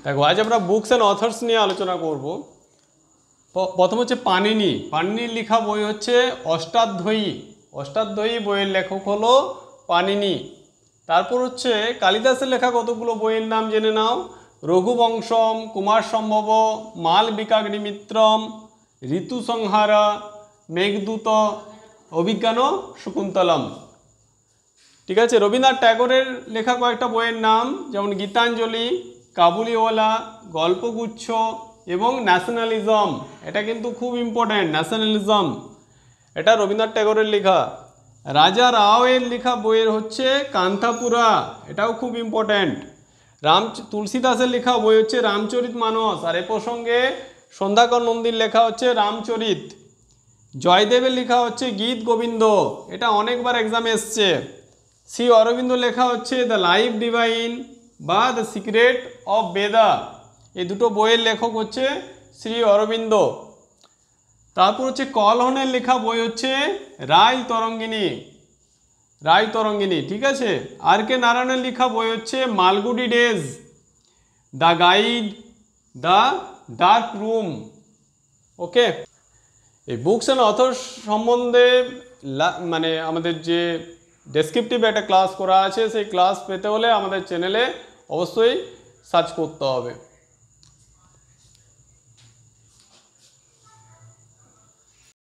দেখো আজ আমরা বুকস অ্যান্ড অথর্স নিয়ে আলোচনা করব। প্রথম হচ্ছে পাণিনি। পাণিনির লেখা বই হচ্ছে অষ্টাধ্যায়ী। অষ্টাধ্যায়ী বইয়ের লেখক হলো পাণিনি। তারপর হচ্ছে কালিদাসের লেখা কতগুলো বইয়ের নাম জেনে নাও। রঘুবংশম, কুমার সম্ভব, মালবিকাগ্নিমিত্রম, ঋতুসংহারা, মেঘদূত, অভিজ্ঞান শকুন্তলম। ঠিক আছে। রবীন্দ্রনাথ ট্যাগরের লেখা কয়েকটা বইয়ের নাম যেমন গীতাঞ্জলি, কাবুলিওয়ালা, গল্পগুচ্ছ এবং ন্যাশনালিজম। এটা কিন্তু খুব ইম্পর্ট্যান্ট, ন্যাশনালিজম এটা রবীন্দ্রনাথ ট্যাগরের লেখা। রাজা রাওয়ের লেখা বইয়ের হচ্ছে কান্তাপুরা, এটাও খুব ইম্পর্ট্যান্ট। তুলসীদাসের লেখা বই হচ্ছে রামচরিতমানস, আর এ প্রসঙ্গে সন্ধ্যাকর নন্দীর লেখা হচ্ছে রামচরিত। জয়দেবের লেখা হচ্ছে গীত গোবিন্দ, এটা অনেকবার এক্সামে এসছে। শ্রী অরবিন্দ লেখা হচ্ছে দ্য লাইফ ডিভাইন বা দ্য সিক্রেট অফ বেদা। এই দুটো বইয়ের লেখক হচ্ছে শ্রী অরবিন্দ। তারপর হচ্ছে কলহনের লেখা বই হচ্ছে রায় তরঙ্গিনী। রায় তরঙ্গিনী, ঠিক আছে। আর কে নারায়ণের লেখা বই হচ্ছে Malgudi days, the guide, the dark room. Okay. এই বুকস অ্যান্ড অথর সম্বন্ধে মানে আমাদের যে ডেসক্রিপটিভ একটা ক্লাস করা আছে, সেই ক্লাস পেতে হলে আমাদের চ্যানেলে অবশ্যই সার্চ করতে হবে।